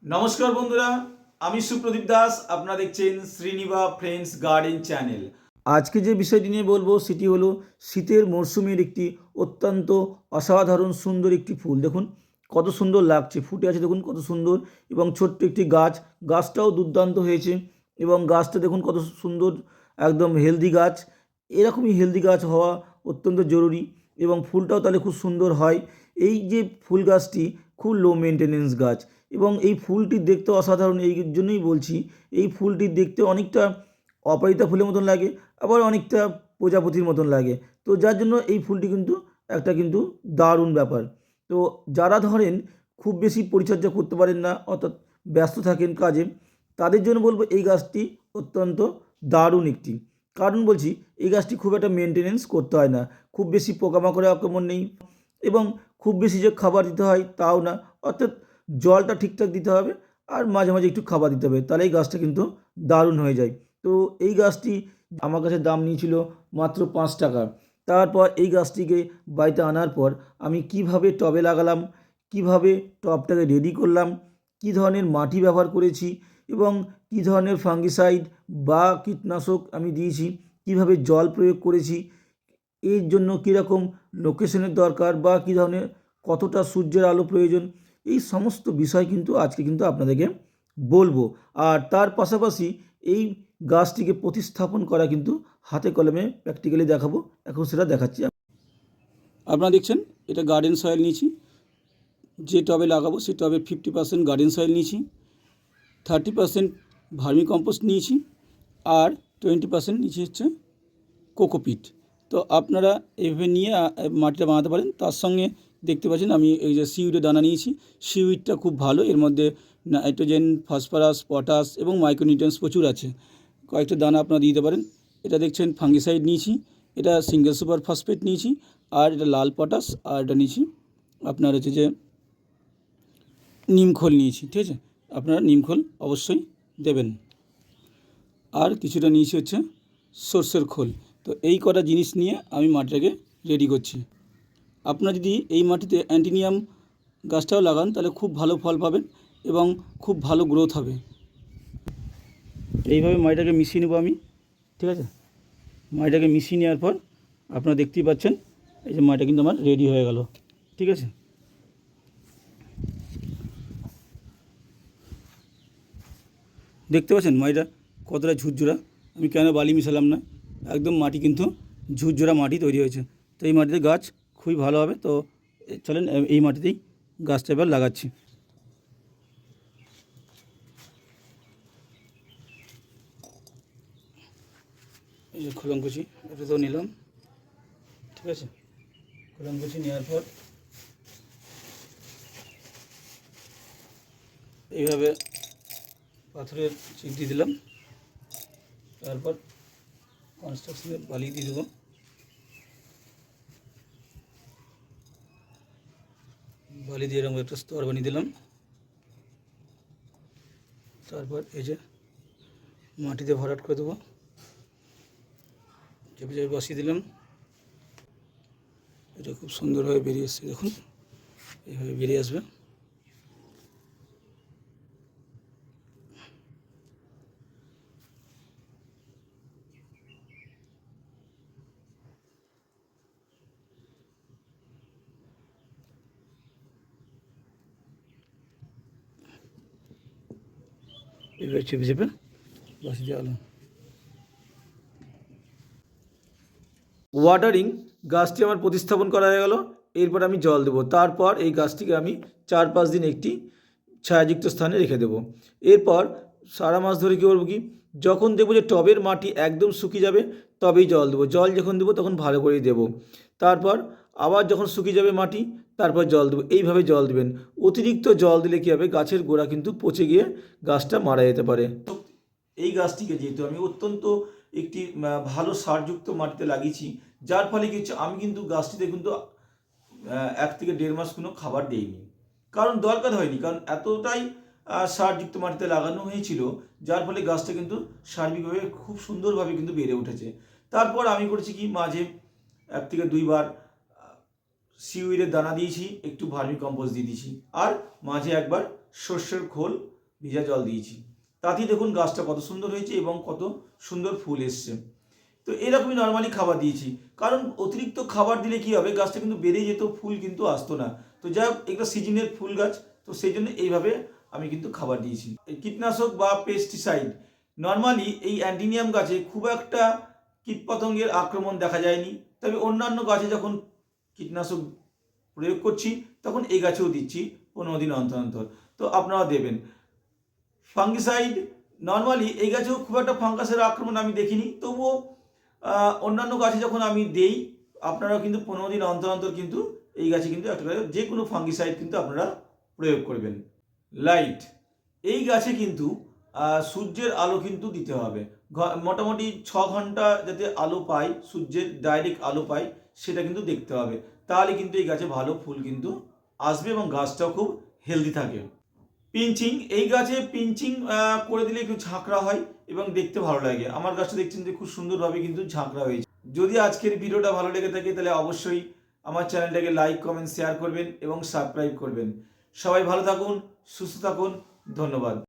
নমস্কার বন্ধুরা, আমি সুপ্রদীপ দাস। আপনারা দেখছেন শ্রীনিবা ফ্রেন্ডস গার্ডেন চ্যানেল। আজকে যে বিষয়টি নিয়ে বলবো সেটি হলো শীতের মরশুমের একটি অত্যন্ত অসাধারণ সুন্দর একটি ফুল। দেখুন কত সুন্দর লাগছে, ফুটে আছে দেখুন কত সুন্দর, এবং ছোট্ট একটি গাছটাও দুর্দান্ত হয়েছে, এবং গাছটা দেখুন কত সুন্দর, একদম হেলদি গাছ। এরকমই হেলদি গাছ হওয়া অত্যন্ত জরুরি, এবং ফুলটাও তাহলে খুব সুন্দর হয়। এই যে ফুল গাছটি খুব লো মেনটেনেন্স গাছ, এবং এই ফুলটি দেখতে অসাধারণ। এই জন্যই বলছি, এই ফুলটি দেখতে অনেকটা অপরাজিতা ফুলের মতন লাগে, আবার অনেকটা প্রজাপতির মতন লাগে। তো যার জন্য এই ফুলটি কিন্তু কিন্তু দারুণ ব্যাপার। তো যারা ধরেন খুব বেশি পরিচর্যা করতে পারেন না, অর্থাৎ ব্যস্ত থাকেন কাজে, তাদের জন্য বলবো এই গাছটি অত্যন্ত দারুণ একটি। কারণ বলছি, এই গাছটি খুব একটা মেনটেনেন্স করতে হয় না, খুব বেশি পোকামাকড়ের আক্রমণ নেই, এবং খুব বেশি যে খাবার দিতে হয় তাও না, অর্থাৎ জলটা ঠিকঠাক দিতে হবে, আর মাঝে মাঝে একটু খাবার দিতে হবে, তাহলে এই গাছটা কিন্তু দারুণ হয়ে যায়। তো এই গাছটি আমার কাছে দাম নিয়েছিল মাত্র 5 টাকা। তারপর এই গাছটিকে বাড়িতে আনার পর আমি কিভাবে টবে লাগালাম, কিভাবে টবটাকে রেডি করলাম, কী ধরনের মাটি ব্যবহার করেছি, এবং কী ধরনের ফাঙ্গিসাইড বা কীটনাশক আমি দিয়েছি, কিভাবে জল প্রয়োগ করেছি, এর জন্য কীরকম লোকেশনের দরকার, বা কী ধরনের কতটা সূর্যের আলো প্রয়োজন, এই সমস্ত বিষয় কিন্তু আজকে কিন্তু আপনাদেরকে বলবো। আর তার পাশাপাশি এই গাছটিকে প্রতিস্থাপন করা কিন্তু হাতে কলমে প্র্যাকটিক্যালি দেখাবো, এখন সেটা দেখাচ্ছি। আপনারা দেখছেন এটা গার্ডেন সয়েল নিয়েছি, যে টবে লাগাবো সেই টবে 50% গার্ডেন সয়েল নিয়েছি, 30% ভার্মি কম্পোস্ট নিয়েছি, আর 20% নিয়েছি হচ্ছে কোকোপিট। তো আপনারা এভাবে নিয়ে মাটিটা বানাতে পারেন। তার সঙ্গে দেখতে পাচ্ছেন আমি এই যে সিউইডের দানা নিয়েছি। সিউইডটা খুব ভালো, এর মধ্যে নাইট্রোজেন, ফসফরাস, পটাশ এবং মাইক্রোনিউট্রিয়েন্টস প্রচুর আছে। কয়েকটা দানা আপনারা দিতে পারেন। এটা দেখছেন ফাঙ্গিসাইড নিয়েছি, এটা সিঙ্গেল সুপার ফসফেট নিয়েছি, আর এটা লাল পটাশ, আর এটা নিয়েছি আপনার হচ্ছে যে নিমখোল নিয়েছি। ঠিক আছে, আপনারা নিমখোল অবশ্যই দেবেন। আর কিছুটা নিয়েছি হচ্ছে সর্ষের খোল। তো এই কটা জিনিস নিয়ে আমি মাটিটাকে রেডি করছি। আপনারা যদি এই মাটিতে অ্যান্টিনিয়াম গাছটাও লাগান তাহলে খুব ভালো ফল পাবেন, এবং খুব ভালো গ্রোথ হবে। এইভাবে মাটিটাকে মিশিয়ে নেব আমি। ঠিক আছে, মাটিটাকে মিশিয়ে নেওয়ার পর আপনারা দেখতেই পাচ্ছেন এই যে মাটিটা কিন্তু আমার রেডি হয়ে গেল। ঠিক আছে, দেখতে পাচ্ছেন মাটিটা কতটা ঝুরঝুরা। আমি কেন বালি মিশালাম না, একদম মাটি কিন্তু ঝুরঝুরা মাটি তৈরি হয়েছে। তো এই মাটিতে গাছ খুবই ভালো হবে। তো চলেন এই মাটিতেই গাছটা এবার লাগাচ্ছি। এই যে খোলঙ্কুচি এটা তো নিলাম। ঠিক আছে, খোলঙ্কুচি নেওয়ার পর এইভাবে পাথরের চিপ দিয়ে দিলাম। তারপর কনস্ট্রাকশনের বালি দিয়ে দেবো। বালি দিয়ে এরকম একটা স্তর বানিয়ে দিলাম। তারপর এই যে মাটিতে ভরাট করে দেবো, চেপে চেপে বসিয়ে দিলাম। এটা খুব সুন্দরভাবে বেরিয়ে এসছে, দেখুন এইভাবে বেরিয়ে আসবে। এবার চেপে চেপে বসিয়ে দেওয়া হলো। ওয়াটারিং গাছটি আমার প্রতিস্থাপন করা হয়ে গেল। এরপর আমি জল দেবো। তারপর এই গাছটিকে আমি 4-5 দিন একটি ছায়াযুক্ত স্থানে রেখে দেবো। এরপর সারা মাস ধরে কী করবো, কি যখন দেখবো যে টবের মাটি একদম শুকিয়ে যাবে তবেই জল দেবো। জল যখন দেবো তখন ভালো করেই দেবো। তারপর আবার যখন শুকিয়ে যাবে মাটি, তারপর জল দেবো। এইভাবে জল দেবেন। অতিরিক্ত জল দিলে কী হবে, গাছের গোড়া কিন্তু পচে গিয়ে গাছটা মারা যেতে পারে। এই গাছটিকে যেহেতু আমি অত্যন্ত একটি ভালো সারযুক্ত মাটিতে লাগিয়েছি, যার ফলে কি হচ্ছে, আমি কিন্তু গাছটিতে কিন্তু 1 থেকে 1.5 মাস কোনো খাবার দিইনি, কারণ দরকার হয়নি, কারণ এতটাই সারযুক্ত মাটিতে লাগানো হয়েছিল, যার ফলে গাছটা কিন্তু সার্বিকভাবে খুব সুন্দরভাবে কিন্তু বেড়ে উঠেছে। তারপর আমি করেছি কি, মাঝে 1 থেকে 2 বার সিউইডের দানা দিয়েছি, একটু ভার্মি কম্পোস্ট দিয়ে দিয়েছি, আর মাঝে একবার সর্ষের খোল ভিজা জল দিয়েছি। তাতেই দেখুন গাছটা কত সুন্দর হয়েছে এবং কত সুন্দর ফুল এসছে। তো এরকমই নর্মালি খাবার দিয়েছি, কারণ অতিরিক্ত খাবার দিলে কী হবে, গাছটা কিন্তু বেড়ে যেত, ফুল কিন্তু আসতো না। তো যাই হোক, এগুলো সিজনের ফুল গাছ, তো সেই জন্য এইভাবে আমি কিন্তু খাবার দিয়েছি। এই কীটনাশক বা পেস্টিসাইড, নর্মালি এই অ্যান্টিনিয়াম গাছে খুব একটা কীটপতঙ্গের আক্রমণ দেখা যায়নি, তবে অন্যান্য গাছে যখন কীটনাশক প্রয়োগ করছি তখন এই গাছেও দিচ্ছি 15 দিন অন্তর অন্তর। তো আপনারা দেবেন ফাঙ্গিসাইড। নর্মালি এই গাছেও খুব একটা ফাঙ্গাসের আক্রমণ আমি দেখিনি, তবুও অন্যান্য গাছে যখন আমি দেই, আপনারা কিন্তু 15 দিন অন্তর অন্তর কিন্তু এই গাছে কিন্তু একটা করে যে কোনো ফাঙ্গিসাইড কিন্তু আপনারা প্রয়োগ করবেন। লাইট, এই গাছে কিন্তু সূর্যের আলো কিন্তু দিতে হবে, মোটামুটি 6 ঘন্টা যাতে আলো পায়, সূর্যের ডাইরেক্ট আলো পায়, সেটা কিন্তু দেখতে হবে। তাহলে কিন্তু এই গাছে ভালো ফুল কিন্তু আসবে এবং গাছটাও খুব হেলদি থাকে। পিঞ্চিং, এই গাছে পিঞ্চিং করে দিলে একটু ঝাঁকড়া হয় এবং দেখতে ভালো লাগে। আমার গাছটা দেখছেন যে খুব সুন্দরভাবে কিন্তু ঝাঁকড়া হয়েছে। যদি আজকের ভিডিওটা ভালো লেগে থাকে তাহলে অবশ্যই আমার চ্যানেলটাকে লাইক, কমেন্ট, শেয়ার করবেন এবং সাবস্ক্রাইব করবেন। সবাই ভালো থাকুন, সুস্থ থাকুন, ধন্যবাদ।